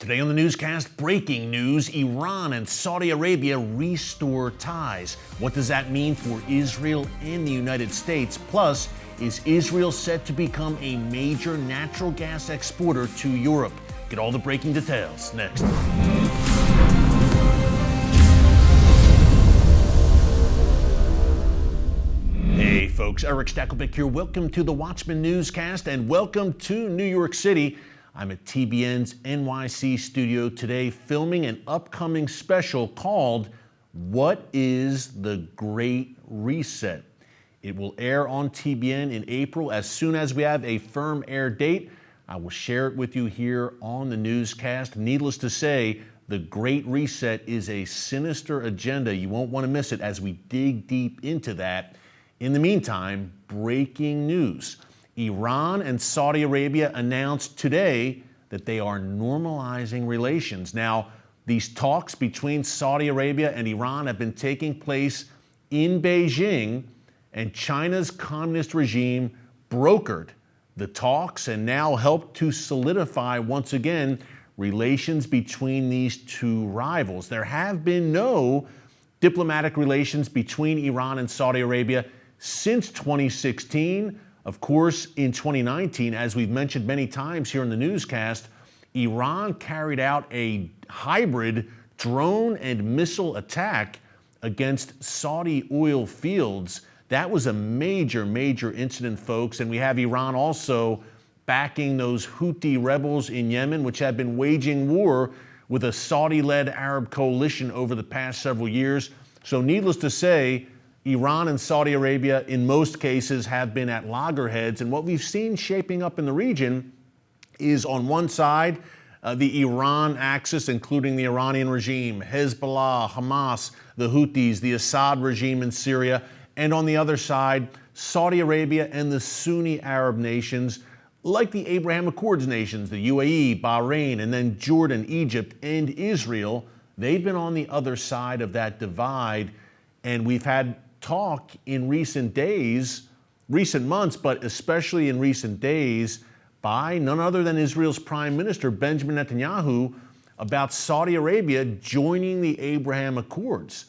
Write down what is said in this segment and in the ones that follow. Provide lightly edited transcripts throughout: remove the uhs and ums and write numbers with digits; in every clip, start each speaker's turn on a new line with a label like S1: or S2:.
S1: Today on the newscast, breaking news: Iran and Saudi Arabia restore ties. What does that mean for Israel and the United States? Plus, is Israel set to become a major natural gas exporter to Europe? Get all the breaking details next. Hey folks, Erick Stakelbeck here. Welcome to the Watchman Newscast and welcome to New York City. I'm at TBN's NYC studio today filming an upcoming special called What is the Great Reset? It will air on TBN in April. As soon as we have a firm air date, I will share it with you here on the newscast. Needless to say, the Great Reset is a sinister agenda. You won't want to miss it as we dig deep into that. In the meantime, breaking news. Iran and Saudi Arabia announced today that they are normalizing relations. Now, these talks between Saudi Arabia and Iran have been taking place in Beijing, and China's communist regime brokered the talks and now helped to solidify once again relations between these two rivals. There have been no diplomatic relations between Iran and Saudi Arabia since 2016. Of course, in 2019, as we've mentioned many times here in the newscast, Iran carried out a hybrid drone and missile attack against Saudi oil fields. That was a major, major incident, folks. And we have Iran also backing those Houthi rebels in Yemen, which have been waging war with a Saudi-led Arab coalition over the past several years. So needless to say, Iran and Saudi Arabia, in most cases, have been at loggerheads. And what we've seen shaping up in the region is, on one side, the Iran axis, including the Iranian regime, Hezbollah, Hamas, the Houthis, the Assad regime in Syria. And on the other side, Saudi Arabia and the Sunni Arab nations, like the Abraham Accords nations, the UAE, Bahrain, and then Jordan, Egypt, and Israel. They've been on the other side of that divide. And we've had talk in recent months, but especially in recent days, by none other than Israel's Prime Minister, Benjamin Netanyahu, about Saudi Arabia joining the Abraham Accords.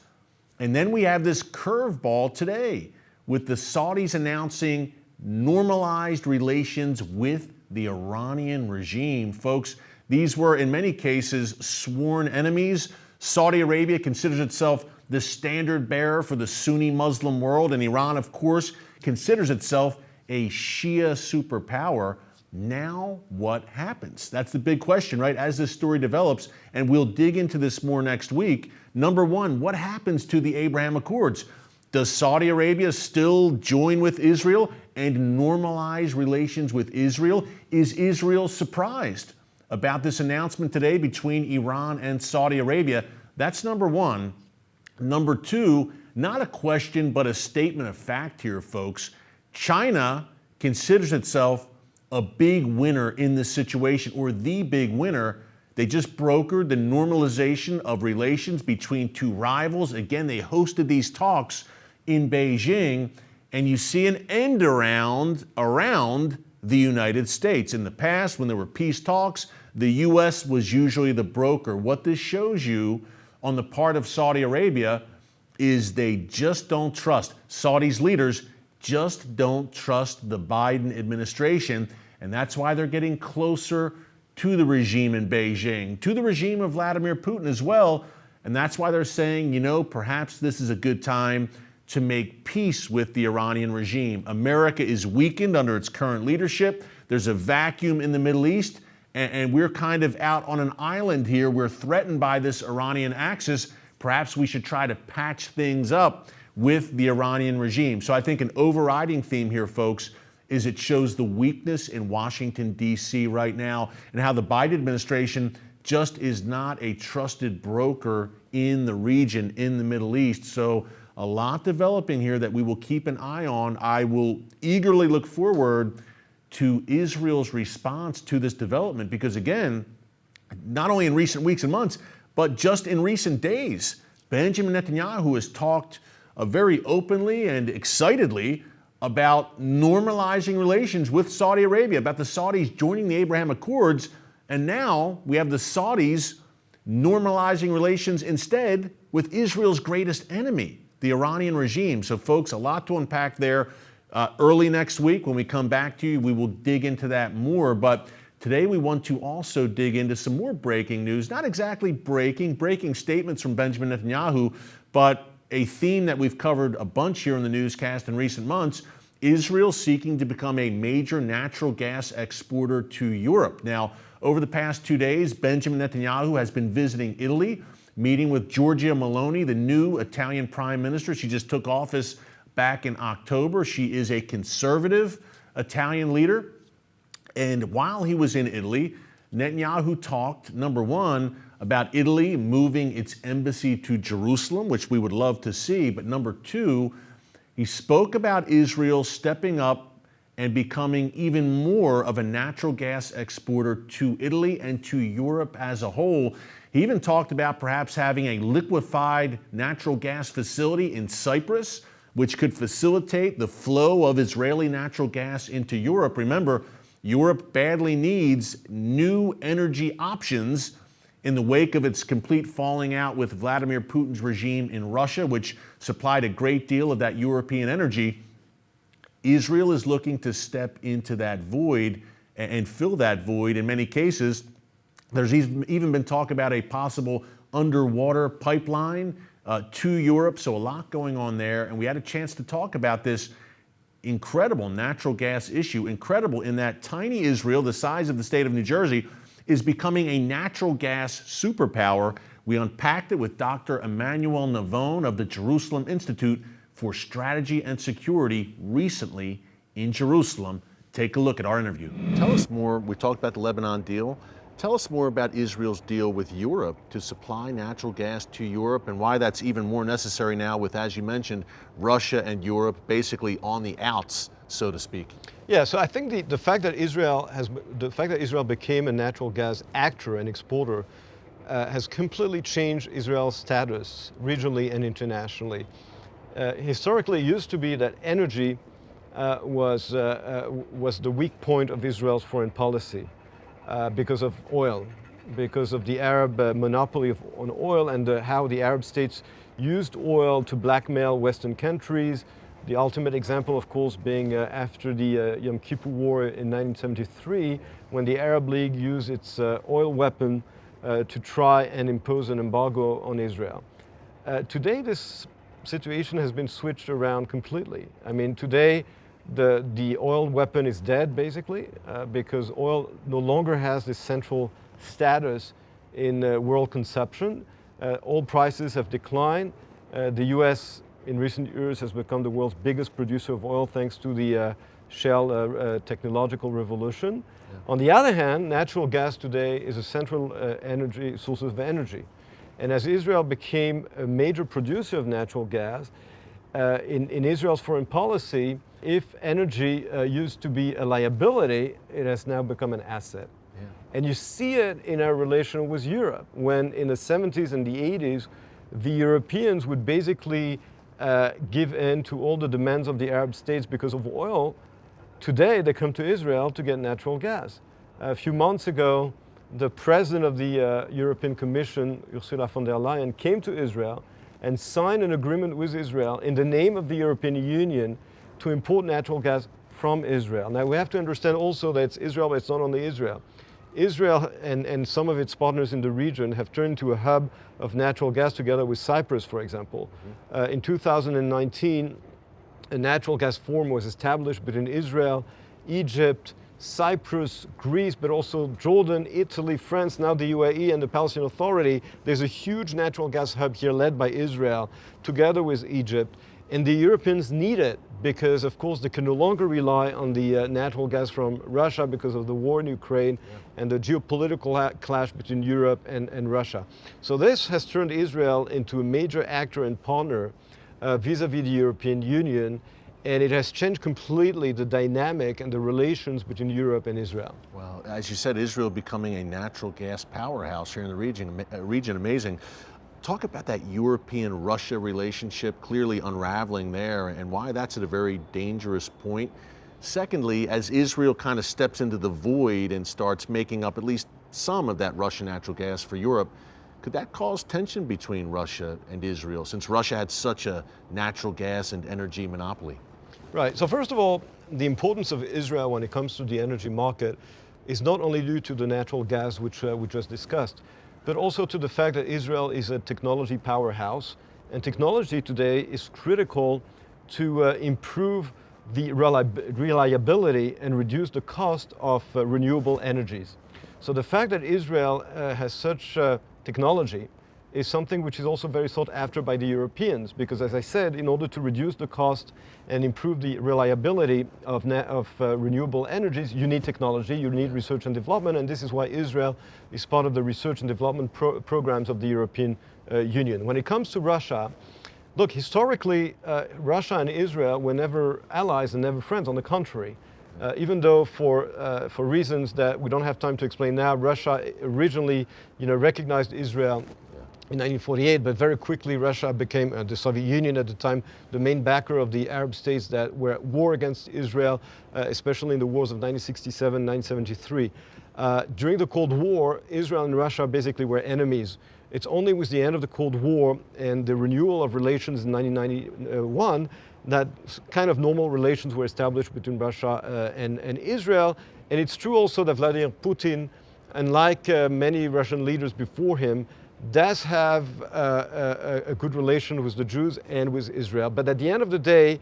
S1: And then we have this curveball today with the Saudis announcing normalized relations with the Iranian regime. Folks, these were in many cases sworn enemies. Saudi Arabia considers itself the standard bearer for the Sunni Muslim world, and Iran, of course, considers itself a Shia superpower. Now, what happens? That's the big question, right? As this story develops, and we'll dig into this more next week. Number one, what happens to the Abraham Accords? Does Saudi Arabia still join with Israel and normalize relations with Israel? Is Israel surprised about this announcement today between Iran and Saudi Arabia? That's number one. Number two, not a question, but a statement of fact here, folks. China considers itself a big winner in this situation, or the big winner. They just brokered the normalization of relations between two rivals. Again, they hosted these talks in Beijing, and you see an end around the United States. In the past, when there were peace talks, the U.S. was usually the broker. What this shows you on the part of Saudi Arabia is they just don't trust. Saudi's leaders just don't trust the Biden administration, and that's why they're getting closer to the regime in Beijing, to the regime of Vladimir Putin as well, and that's why they're saying, perhaps this is a good time to make peace with the Iranian regime. America is weakened under its current leadership. There's a vacuum in the Middle East, and we're kind of out on an island here. We're threatened by this Iranian axis. Perhaps we should try to patch things up with the Iranian regime. So I think an overriding theme here, folks, is it shows the weakness in Washington, D.C. right now, and how the Biden administration just is not a trusted broker in the region, in the Middle East. So a lot developing here that we will keep an eye on. I will eagerly look forward to Israel's response to this development, because again, not only in recent weeks and months, but just in recent days, Benjamin Netanyahu has talked very openly and excitedly about normalizing relations with Saudi Arabia, about the Saudis joining the Abraham Accords. And now we have the Saudis normalizing relations instead with Israel's greatest enemy, the Iranian regime. So folks, a lot to unpack there. Early next week when we come back to you, we will dig into that more. But today we want to also dig into some more breaking news. Not exactly breaking statements from Benjamin Netanyahu, but a theme that we've covered a bunch here in the newscast in recent months: Israel seeking to become a major natural gas exporter to Europe. Now, over the past 2 days, Benjamin Netanyahu has been visiting Italy, meeting with Giorgia Meloni, the new Italian prime minister. She just took office back in October. She is a conservative Italian leader. And while he was in Italy, Netanyahu talked, number one, about Italy moving its embassy to Jerusalem, which we would love to see. But number two, he spoke about Israel stepping up and becoming even more of a natural gas exporter to Italy and to Europe as a whole. He even talked about perhaps having a liquefied natural gas facility in Cyprus, which could facilitate the flow of Israeli natural gas into Europe. Remember, Europe badly needs new energy options in the wake of its complete falling out with Vladimir Putin's regime in Russia, which supplied a great deal of that European energy. Israel is looking to step into that void and fill that void. In many cases, there's even been talk about a possible underwater pipeline to Europe. So a lot going on there. And we had a chance to talk about this incredible natural gas issue. Incredible in that tiny Israel, the size of the state of New Jersey, is becoming a natural gas superpower. We unpacked it with Dr. Emmanuel Navone of the Jerusalem Institute for Strategy and Security recently in Jerusalem. Take a look at our interview. Tell us more. We talked about the Lebanon deal. Tell us more about Israel's deal with Europe to supply natural gas to Europe, and why that's even more necessary now with, as you mentioned, Russia and Europe basically on the outs, so to speak.
S2: Yeah, so I think the fact that Israel became a natural gas actor and exporter has completely changed Israel's status regionally and internationally. Historically, it used to be that energy was the weak point of Israel's foreign policy because of oil, because of the Arab monopoly on oil, and how the Arab states used oil to blackmail Western countries. The ultimate example, of course, being after the Yom Kippur War in 1973, when the Arab League used its oil weapon to try and impose an embargo on Israel. Today, this situation has been switched around completely. I mean, today, the oil weapon is dead, basically, because oil no longer has this central status in world consumption. Oil prices have declined. The U.S. in recent years has become the world's biggest producer of oil thanks to the shale technological revolution. Yeah. On the other hand, natural gas today is a central source of energy. And as Israel became a major producer of natural gas, in Israel's foreign policy, if energy used to be a liability, it has now become an asset. Yeah. And you see it in our relation with Europe, when in the 70s and the 80s, the Europeans would basically give in to all the demands of the Arab states because of oil. Today, they come to Israel to get natural gas. A few months ago, the president of the European Commission, Ursula von der Leyen, came to Israel and signed an agreement with Israel in the name of the European Union to import natural gas from Israel. Now, we have to understand also that it's Israel, but it's not only Israel. Israel and some of its partners in the region have turned into a hub of natural gas together with Cyprus, for example. Mm-hmm. In 2019, a natural gas forum was established between Israel, Egypt, Cyprus, Greece, but also Jordan, Italy, France, now the UAE and the Palestinian Authority. There's a huge natural gas hub here led by Israel together with Egypt. And the Europeans need it because, of course, they can no longer rely on the natural gas from Russia because of the war in Ukraine and the geopolitical clash between Europe and Russia. So this has turned Israel into a major actor and partner vis-à-vis the European Union, and it has changed completely the dynamic and the relations between Europe and Israel.
S1: Well, as you said, Israel becoming a natural gas powerhouse here in the region, amazing. Talk about that European-Russia relationship clearly unraveling there and why that's at a very dangerous point. Secondly, as Israel kind of steps into the void and starts making up at least some of that Russian natural gas for Europe. Could that cause tension between Russia and Israel, since Russia had such a natural gas and energy monopoly?
S2: Right. So first of all, the importance of Israel when it comes to the energy market is not only due to the natural gas, which we just discussed, but also to the fact that Israel is a technology powerhouse. And technology today is critical to improve the reliability and reduce the cost of renewable energies. So the fact that Israel has such technology is something which is also very sought after by the Europeans, because as I said, in order to reduce the cost and improve the reliability of renewable energies, you need technology, you need research and development, and this is why Israel is part of the research and development programs of the European Union. When it comes to Russia, look, historically, Russia and Israel were never allies and never friends. On the contrary, even though for reasons that we don't have time to explain now, Russia originally, recognized Israel in 1948, but very quickly Russia became, the Soviet Union at the time, the main backer of the Arab states that were at war against Israel, especially in the wars of 1967, 1973. During the Cold War, Israel and Russia basically were enemies. It's only with the end of the Cold War and the renewal of relations in 1991 that kind of normal relations were established between Russia and Israel. And it's true also that Vladimir Putin, unlike many Russian leaders before him, does have a good relation with the Jews and with Israel. But at the end of the day,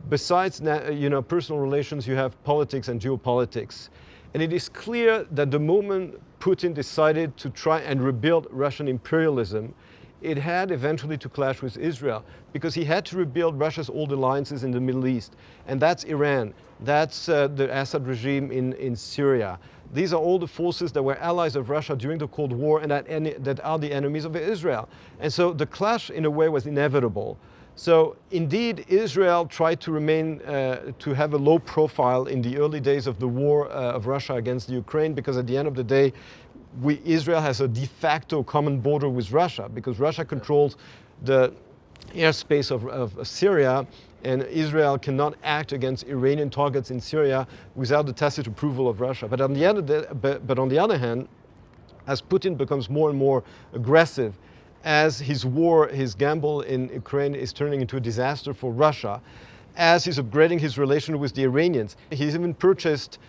S2: besides personal relations, you have politics and geopolitics. And it is clear that the moment Putin decided to try and rebuild Russian imperialism, it had eventually to clash with Israel, because he had to rebuild Russia's old alliances in the Middle East. And that's Iran, that's the Assad regime in Syria. These are all the forces that were allies of Russia during the Cold War and that are the enemies of Israel. And so the clash, in a way, was inevitable. So indeed, Israel tried to remain, to have a low profile in the early days of the war of Russia against the Ukraine, because at the end of the day, Israel has a de facto common border with Russia, because Russia controls the airspace of Syria, and Israel cannot act against Iranian targets in Syria without the tacit approval of Russia. But on the other hand, as Putin becomes more and more aggressive, as his gamble in Ukraine is turning into a disaster for Russia, as he's upgrading his relation with the Iranians, he's even purchased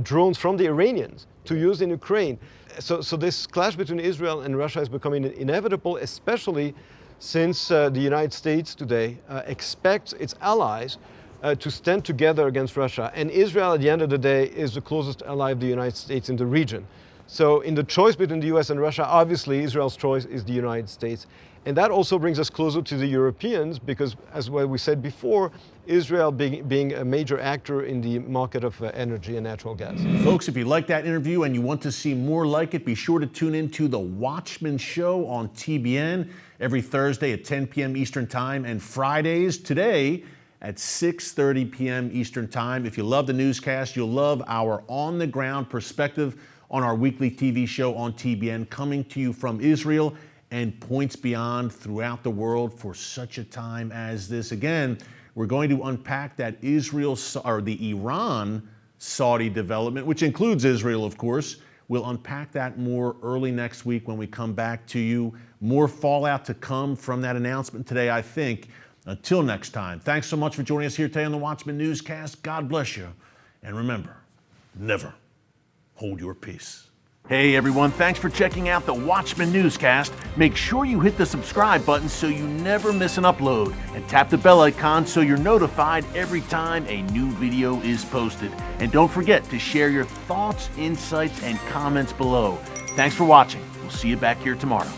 S2: drones from the Iranians to use in Ukraine. So this clash between Israel and Russia is becoming inevitable, especially since the United States today expects its allies to stand together against Russia. And Israel, at the end of the day, is the closest ally of the United States in the region. So in the choice between the US and Russia, obviously Israel's choice is the United States. And that also brings us closer to the Europeans, because, as we said before, Israel being a major actor in the market of energy and natural gas.
S1: Folks, if you like that interview and you want to see more like it, be sure to tune in to The Watchman Show on TBN every Thursday at 10 p.m. Eastern Time, and Fridays today at 6:30 p.m. Eastern Time. If you love the newscast, you'll love our on-the-ground perspective on our weekly TV show on TBN, coming to you from Israel and points beyond throughout the world for such a time as this. Again, we're going to unpack that the Iran-Saudi development, which includes Israel, of course. We'll unpack that more early next week when we come back to you. More fallout to come from that announcement today, I think. Until next time, thanks so much for joining us here today on the Watchman Newscast. God bless you. And remember, never hold your peace. Hey everyone, thanks for checking out the Watchman Newscast. Make sure you hit the subscribe button so you never miss an upload, and tap the bell icon so you're notified every time a new video is posted. And don't forget to share your thoughts, insights, and comments below. Thanks for watching. We'll see you back here tomorrow.